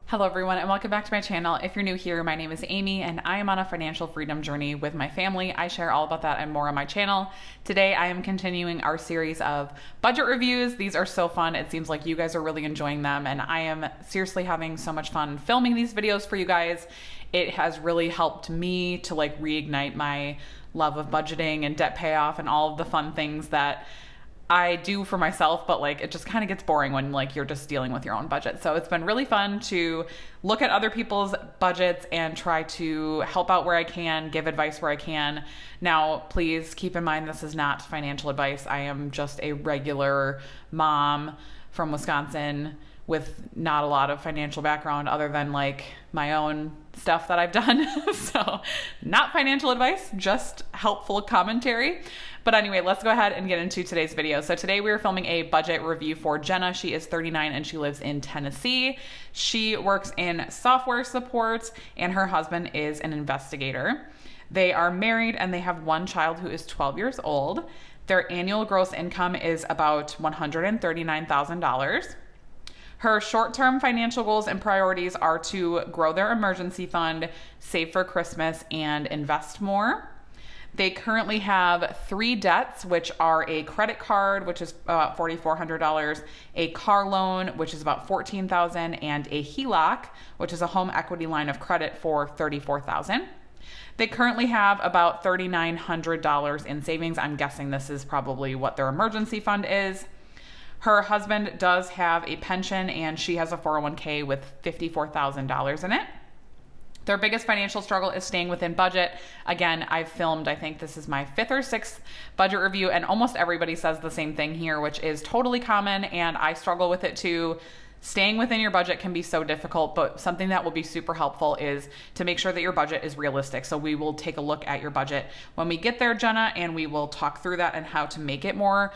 Hello everyone and welcome back to my channel. If you're new here, my name is Amy and I am on a financial freedom journey with my family. I share all about that and more on my channel. Today I am continuing our series of budget reviews. These are so fun. It seems like you guys are really enjoying them and I am seriously having so much fun filming these videos for you guys. It has really helped me to reignite my love of budgeting and debt payoff and all of the fun things that I do for myself, but it just kind of gets boring when you're just dealing with your own budget. So it's been really fun to look at other people's budgets and try to help out where I can, give advice where I can. Now, please keep in mind, this is not financial advice. I am just a regular mom from Wisconsin with not a lot of financial background other than my own stuff that I've done. So not financial advice, just helpful commentary. But anyway, let's go ahead and get into today's video. So today we are filming a budget review for Jenna. She is 39 and she lives in Tennessee. She works in software support and her husband is an investigator. They are married and they have one child who is 12 years old. Their annual gross income is about $139,000. Her short-term financial goals and priorities are to grow their emergency fund, save for Christmas, and invest more. They currently have 3 debts, which are a credit card, which is about $4,400, a car loan, which is about $14,000, and a HELOC, which is a home equity line of credit for $34,000. They currently have about $3,900 in savings. I'm guessing this is probably what their emergency fund is. Her husband does have a pension and she has a 401k with $54,000 in it. Their biggest financial struggle is staying within budget. Again, I've filmed, I think this is my 5th or 6th budget review, and almost everybody says the same thing here, which is totally common, and I struggle with it too. Staying within your budget can be so difficult, but something that will be super helpful is to make sure that your budget is realistic. So we will take a look at your budget when we get there, Jenna, and we will talk through that and how to make it more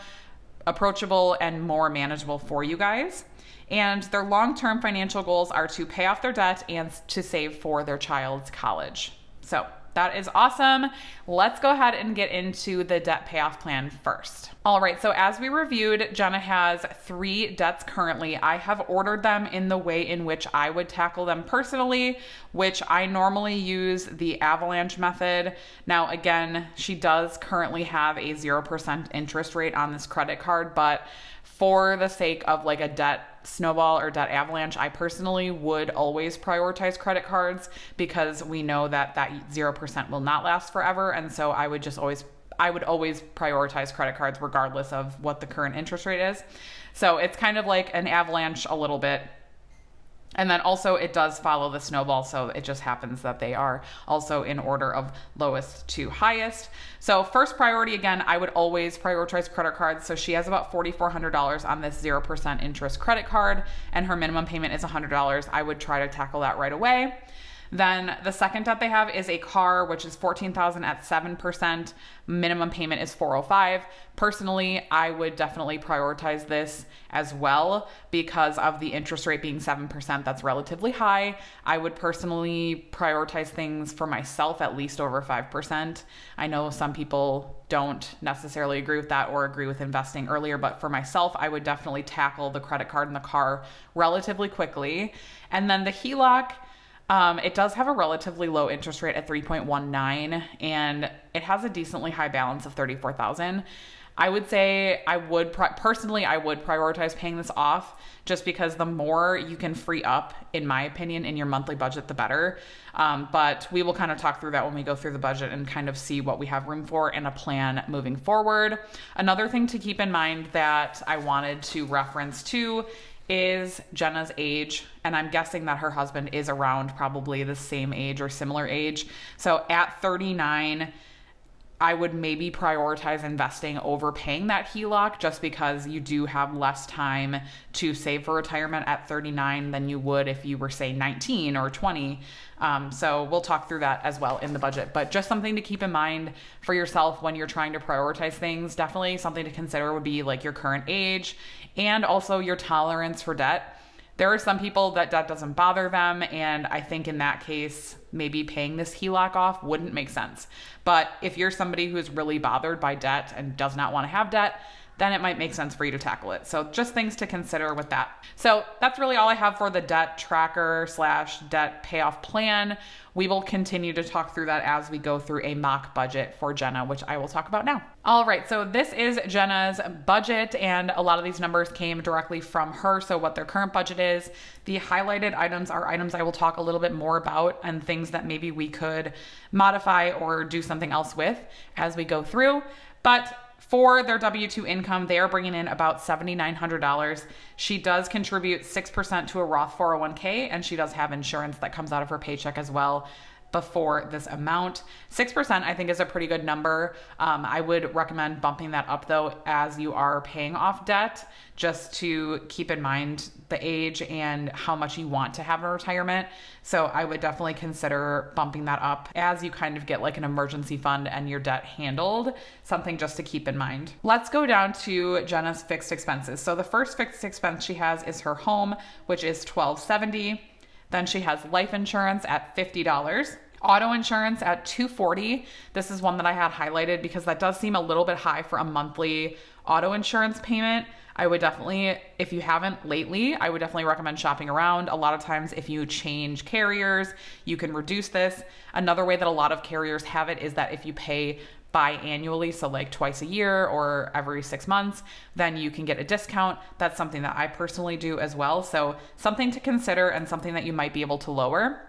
approachable and more manageable for you guys. And their long-term financial goals are to pay off their debt and to save for their child's college. So that is awesome. Let's go ahead and get into the debt payoff plan first. All right, so as we reviewed, Jenna has 3 debts currently. I have ordered them in the way in which I would tackle them personally, which I normally use the avalanche method. Now, again, she does currently have a 0% interest rate on this credit card, but for the sake of a debt snowball or debt avalanche, I personally would always prioritize credit cards because we know that 0% will not last forever. And so I would always prioritize credit cards regardless of what the current interest rate is. So it's kind of like an avalanche a little bit. And then also it does follow the snowball, so it just happens that they are also in order of lowest to highest. So first priority, again, I would always prioritize credit cards. So she has about $4,400 on this 0% interest credit card, and her minimum payment is $100. I would try to tackle that right away. Then the second debt they have is a car, which is $14,000 at 7%. Minimum payment is $405. Personally, I would definitely prioritize this as well because of the interest rate being 7%. That's relatively high. I would personally prioritize things for myself at least over 5%. I know some people don't necessarily agree with that or agree with investing earlier, but for myself, I would definitely tackle the credit card and the car relatively quickly. And then the HELOC, it does have a relatively low interest rate at 3.19 and it has a decently high balance of $34,000. I would say personally I would prioritize paying this off just because the more you can free up, in my opinion, in your monthly budget, the better. But we will kind of talk through that when we go through the budget and kind of see what we have room for and a plan moving forward. Another thing to keep in mind that I wanted to reference too is Jenna's age, and I'm guessing that her husband is around probably the same age or similar age. So at 39, I would maybe prioritize investing over paying that HELOC just because you do have less time to save for retirement at 39 than you would if you were, say, 19 or 20. So we'll talk through that as well in the budget, but just something to keep in mind for yourself when you're trying to prioritize things. Definitely something to consider would be your current age and also your tolerance for debt. There are some people that debt doesn't bother them, and I think in that case, maybe paying this HELOC off wouldn't make sense. But if you're somebody who's really bothered by debt and does not want to have debt, then it might make sense for you to tackle it. So just things to consider with that. So that's really all I have for the debt tracker / debt payoff plan. We will continue to talk through that as we go through a mock budget for Jenna, which I will talk about now. All right, so this is Jenna's budget, and a lot of these numbers came directly from her, so what their current budget is. The highlighted items are items I will talk a little bit more about and things that maybe we could modify or do something else with as we go through. But for their W-2 income, they are bringing in about $7,900. She does contribute 6% to a Roth 401k, and she does have insurance that comes out of her paycheck as well before this amount. 6% I think is a pretty good number. I would recommend bumping that up though as you are paying off debt, just to keep in mind the age and how much you want to have in retirement. So I would definitely consider bumping that up as you kind of get like an emergency fund and your debt handled, something just to keep in mind. Let's go down to Jenna's fixed expenses. So the first fixed expense she has is her home, which is $1,270. Then she has life insurance at $50. Auto insurance at $240. This is one that I had highlighted because that does seem a little bit high for a monthly auto insurance payment. I would definitely, if you haven't lately, I would definitely recommend shopping around. A lot of times if you change carriers, you can reduce this. Another way that a lot of carriers have it is that if you pay biannually, so like twice a year or every 6 months, then you can get a discount. That's something that I personally do as well. So something to consider and something that you might be able to lower.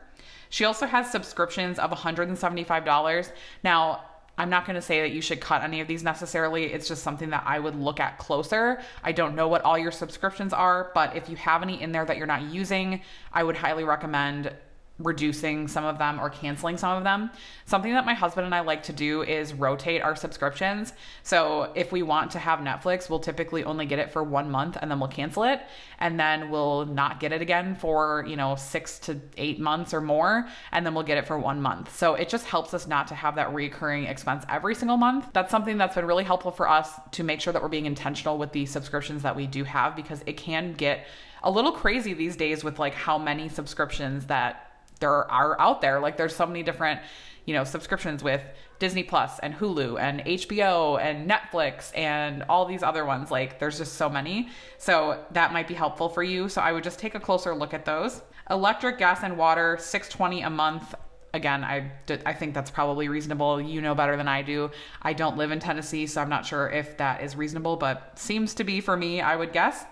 She also has subscriptions of $175. Now, I'm not going to say that you should cut any of these necessarily. It's just something that I would look at closer. I don't know what all your subscriptions are, but if you have any in there that you're not using, I would highly recommend reducing some of them or canceling some of them. Something that my husband and I like to do is rotate our subscriptions. So if we want to have Netflix, we'll typically only get it for 1 month and then we'll cancel it. And then we'll not get it again for, 6 to 8 months or more. And then we'll get it for 1 month. So it just helps us not to have that recurring expense every single month. That's something that's been really helpful for us to make sure that we're being intentional with the subscriptions that we do have, because it can get a little crazy these days with like how many subscriptions that there are out there. Like there's so many different, subscriptions with Disney Plus and Hulu and HBO and Netflix and all these other ones. Like there's just so many. So that might be helpful for you. So I would just take a closer look at those. Electric, gas, and water, $620 a month. Again, I think that's probably reasonable. You know better than I do. I don't live in Tennessee, so I'm not sure if that is reasonable, but seems to be for me, I would guess.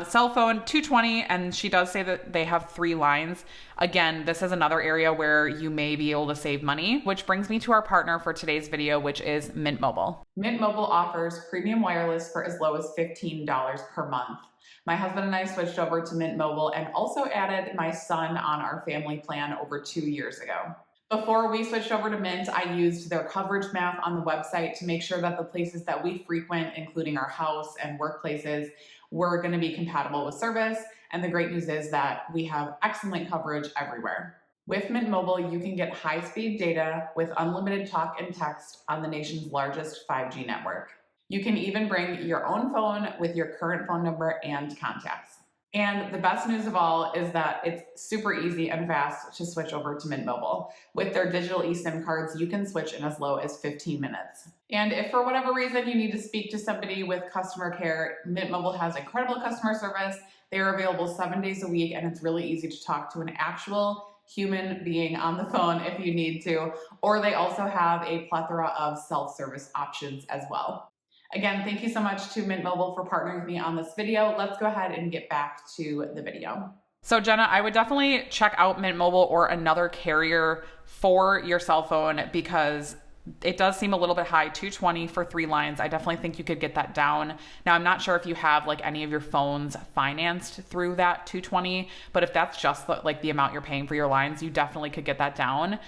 Cell phone, $220, and she does say that they have 3 lines. Again, this is another area where you may be able to save money, which brings me to our partner for today's video, which is Mint Mobile. Mint Mobile offers premium wireless for as low as $15 per month. My husband and I switched over to Mint Mobile and also added my son on our family plan over 2 years ago. Before we switched over to Mint, I used their coverage map on the website to make sure that the places that we frequent, including our house and workplaces, were going to be compatible with service. And the great news is that we have excellent coverage everywhere. With Mint Mobile, you can get high-speed data with unlimited talk and text on the nation's largest 5G network. You can even bring your own phone with your current phone number and contacts. And the best news of all is that it's super easy and fast to switch over to Mint Mobile. With their digital eSIM cards, you can switch in as low as 15 minutes. And if for whatever reason you need to speak to somebody with customer care, Mint Mobile has incredible customer service. They are available 7 days a week, and it's really easy to talk to an actual human being on the phone if you need to. Or they also have a plethora of self-service options as well. Again, thank you so much to Mint Mobile for partnering with me on this video. Let's go ahead and get back to the video. So Jenna, I would definitely check out Mint Mobile or another carrier for your cell phone, because it does seem a little bit high. $220 for 3 lines. I definitely think you could get that down. Now, I'm not sure if you have like any of your phones financed through that $220, but if that's just the amount you're paying for your lines, you definitely could get that down.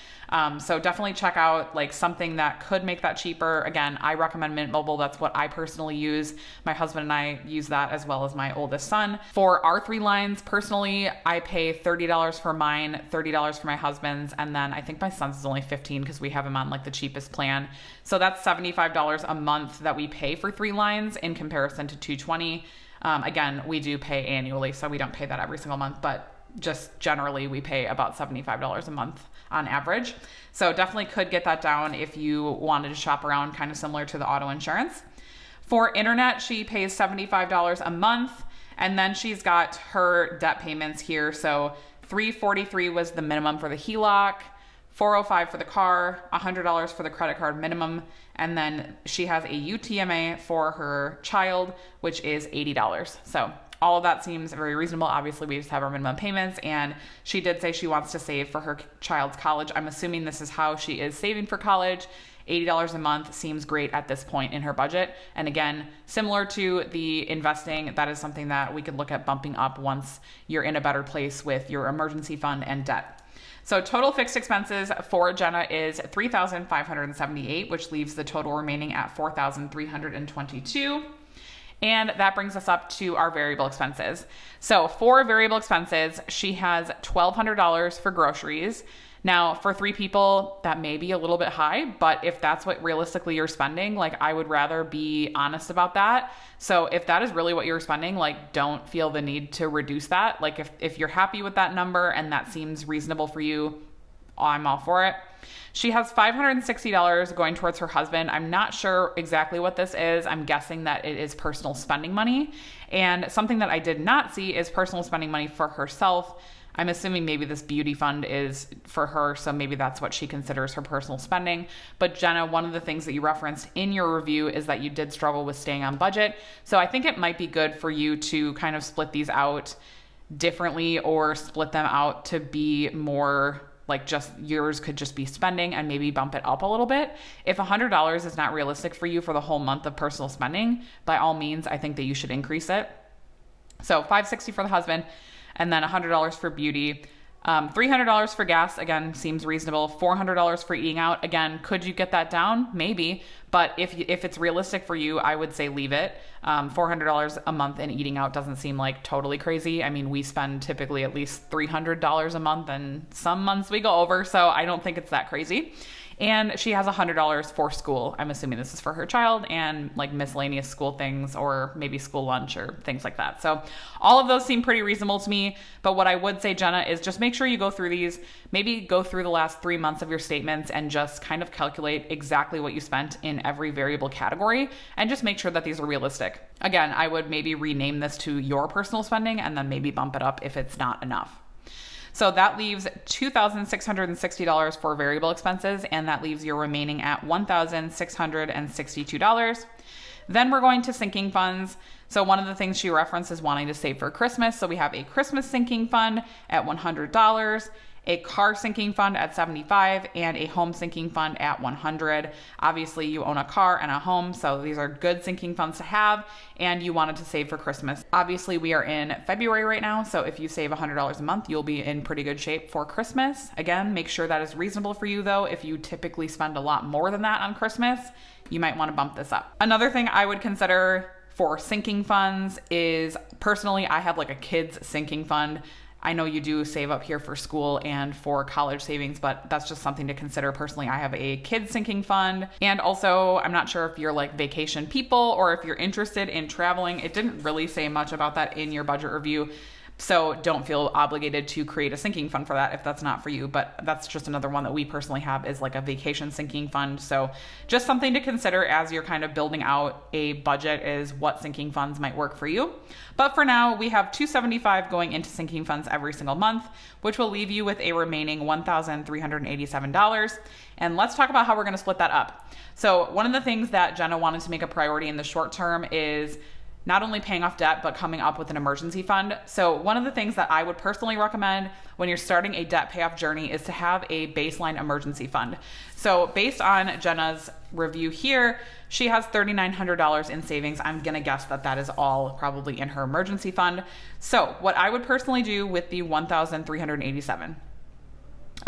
So definitely check out like something that could make that cheaper. Again, I recommend Mint Mobile. That's what I personally use. My husband and I use that, as well as my oldest son. For our 3 lines, personally, I pay $30 for mine, $30 for my husband's, and then I think my son's is only $15 because we have him on like the cheapest plan. So that's $75 a month that we pay for 3 lines in comparison to $220. Again, we do pay annually, so we don't pay that every single month, but just generally we pay about $75 a month on average. So definitely could get that down if you wanted to shop around, kind of similar to the auto insurance. For internet, she pays $75 a month, and then she's got her debt payments here. So $343 was the minimum for the HELOC, $405 for the car, $100 for the credit card minimum, and then she has a UTMA for her child, which is $80. So all of that seems very reasonable. Obviously, we just have our minimum payments, and she did say she wants to save for her child's college. I'm assuming this is how she is saving for college. $80 a month seems great at this point in her budget. And again, similar to the investing, that is something that we could look at bumping up once you're in a better place with your emergency fund and debt. So total fixed expenses for Jenna is $3,578, which leaves the total remaining at $4,322. And that brings us up to our variable expenses. So for variable expenses, she has $1,200 for groceries. Now, for 3 people, that may be a little bit high, but if that's what realistically you're spending, like, I would rather be honest about that. So if that is really what you're spending, like, don't feel the need to reduce that. Like, if you're happy with that number and that seems reasonable for you, I'm all for it. She has $560 going towards her husband. I'm not sure exactly what this is. I'm guessing that it is personal spending money. And something that I did not see is personal spending money for herself. I'm assuming maybe this beauty fund is for her, so maybe that's what she considers her personal spending. But Jenna, one of the things that you referenced in your review is that you did struggle with staying on budget. So I think it might be good for you to kind of split these out differently, or split them out to be more like just yours could just be spending, and maybe bump it up a little bit. If $100 is not realistic for you for the whole month of personal spending, by all means, I think that you should increase it. So $560 for the husband, and then $100 for beauty. $300 for gas, again, seems reasonable. $400 for eating out. Again, could you get that down? Maybe. But if it's realistic for you, I would say leave it. $400 a month in eating out doesn't seem like totally crazy. I mean, we spend typically at least $300 a month, and some months we go over, so I don't think it's that crazy. And she has $100 for school. I'm assuming this is for her child, and like miscellaneous school things, or maybe school lunch or things like that. So all of those seem pretty reasonable to me. But what I would say, Jenna, is just make sure you go through these, maybe go through the last 3 months of your statements and just kind of calculate exactly what you spent in every variable category, and just make sure that these are realistic. Again, I would maybe rename this to your personal spending, and then maybe bump it up if it's not enough. So that leaves $2,660 for variable expenses, and that leaves your remaining at $1,662. Then we're going to sinking funds. So one of the things she referenced is wanting to save for Christmas. So we have a Christmas sinking fund at $100, a car sinking fund at $75, and a home sinking fund at $100. Obviously, you own a car and a home, so these are good sinking funds to have, and you wanted to save for Christmas. Obviously, we are in February right now, so if you save $100 a month, you'll be in pretty good shape for Christmas. Again, make sure that is reasonable for you, though. If you typically spend a lot more than that on Christmas, you might want to bump this up. Another thing I would consider for sinking funds is, personally, I have like a kids sinking fund. I know you do save up here for school and for college savings, but that's just something to consider. Personally, I have a kids sinking fund. And also, I'm not sure if you're like vacation people or if you're interested in traveling. It didn't really say much about that in your budget review. So don't feel obligated to create a sinking fund for that if that's not for you. But that's just another one that we personally have, is like a vacation sinking fund. So just something to consider as you're kind of building out a budget, is what sinking funds might work for you. But for now, we have $275 going into sinking funds every single month, which will leave you with a remaining $1,387. And let's talk about how we're going to split that up. So one of the things that Jenna wanted to make a priority in the short term is not only paying off debt, but coming up with an emergency fund. So one of the things that I would personally recommend when you're starting a debt payoff journey is to have a baseline emergency fund. So based on Jenna's review here, she has $3,900 in savings. I'm gonna guess that that is all probably in her emergency fund. So what I would personally do with the $1,387,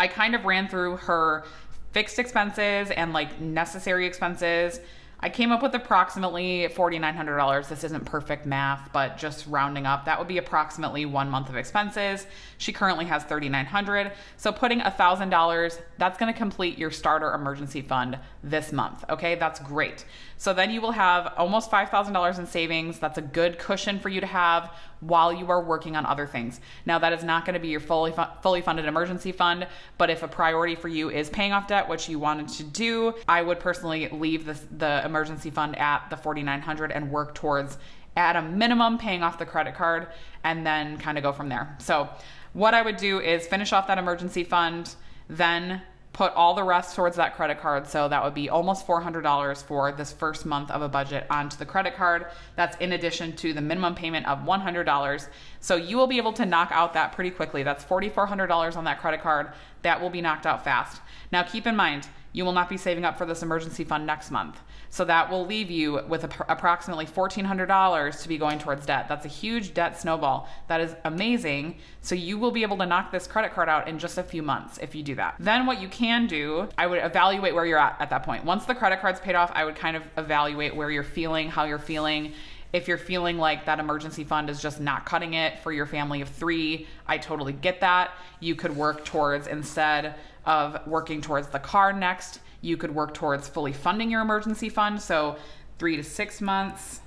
I kind of ran through her fixed expenses and like necessary expenses. I came up with approximately $4,900. This isn't perfect math, but just rounding up, that would be approximately 1 month of expenses. She currently has $3,900. So putting $1,000, that's going to complete your starter emergency fund this month. Okay, that's great. So then you will have almost $5,000 in savings. That's a good cushion for you to have while you are working on other things. Now, that is not going to be your fully funded emergency fund, but if a priority for you is paying off debt, which you wanted to do, I would personally leave the emergency fund at the $4,900 and work towards, at a minimum, paying off the credit card, and then kind of go from there. So what I would do is finish off that emergency fund, then put all the rest towards that credit card. So that would be almost $400 for this first month of a budget onto the credit card. That's in addition to the minimum payment of $100. So you will be able to knock out that pretty quickly. That's $4,400 on that credit card. That will be knocked out fast. Now keep in mind, you will not be saving up for this emergency fund next month. So that will leave you with approximately $1,400 to be going towards debt. That's a huge debt snowball. That is amazing. So you will be able to knock this credit card out in just a few months if you do that. Then what you can do, I would evaluate where you're at that point. Once the credit card's paid off, I would kind of evaluate where you're feeling, how you're feeling. If you're feeling like that emergency fund is just not cutting it for your family of 3, I totally get that. You could work towards, instead of working towards the car next, you could work towards fully funding your emergency fund. So 3 to 6 months,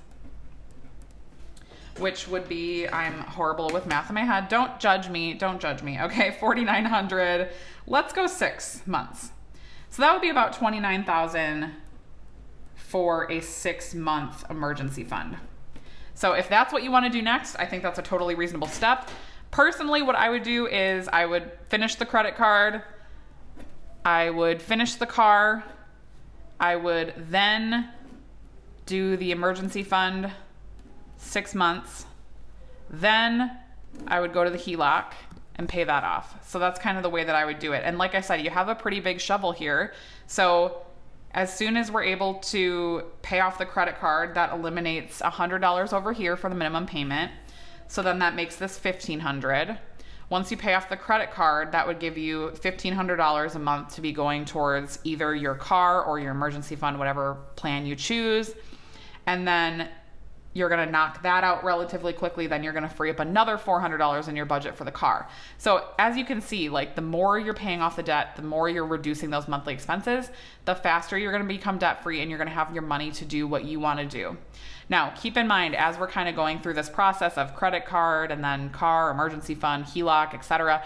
which would be, I'm horrible with math in my head. Don't judge me. Okay, $4,900. Let's go 6 months. So that would be about $29,000 for a 6-month emergency fund. So if that's what you want to do next, I think that's a totally reasonable step. Personally, what I would do is I would finish the credit card, I would finish the car, I would then do the emergency fund 6 months, then I would go to the HELOC and pay that off. So that's kind of the way that I would do it. And like I said, you have a pretty big shovel here. So as soon as we're able to pay off the credit card, that eliminates $100 over here for the minimum payment. So then that makes this $1,500. Once you pay off the credit card, that would give you $1,500 a month to be going towards either your car or your emergency fund, whatever plan you choose. And then you're going to knock that out relatively quickly. Then you're going to free up another $400 in your budget for the car. So as you can see, like, the more you're paying off the debt, the more you're reducing those monthly expenses, the faster you're going to become debt free and you're going to have your money to do what you want to do. Now, keep in mind, as we're kind of going through this process of credit card and then car, emergency fund, HELOC, etc.,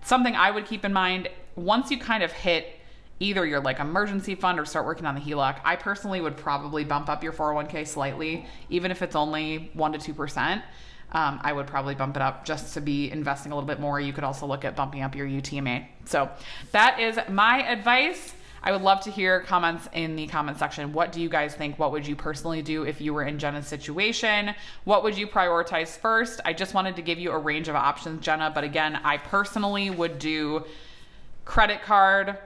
something I would keep in mind, once you kind of hit either your like emergency fund or start working on the HELOC, I personally would probably bump up your 401k slightly, even if it's only 1% to 2%. I would probably bump it up just to be investing a little bit more. You could also look at bumping up your UTMA. So that is my advice. I would love to hear comments in the comment section. What do you guys think? What would you personally do if you were in Jenna's situation? What would you prioritize first? I just wanted to give you a range of options, Jenna. But again, I personally would do credit card,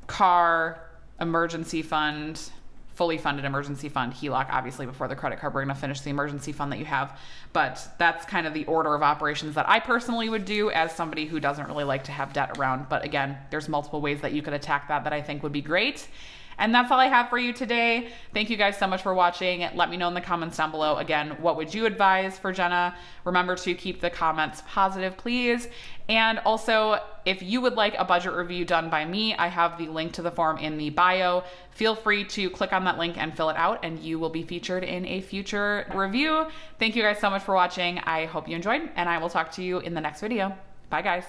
car, emergency fund, fully funded emergency fund, HELOC, obviously before the credit card. We're going to finish the emergency fund that you have. But that's kind of the order of operations that I personally would do as somebody who doesn't really like to have debt around. But again, there's multiple ways that you could attack that I think would be great. And that's all I have for you today. Thank you guys so much for watching. Let me know in the comments down below. Again, what would you advise for Jenna? Remember to keep the comments positive, please. And also, if you would like a budget review done by me, I have the link to the form in the bio. Feel free to click on that link and fill it out, and you will be featured in a future review. Thank you guys so much for watching. I hope you enjoyed, and I will talk to you in the next video. Bye, guys.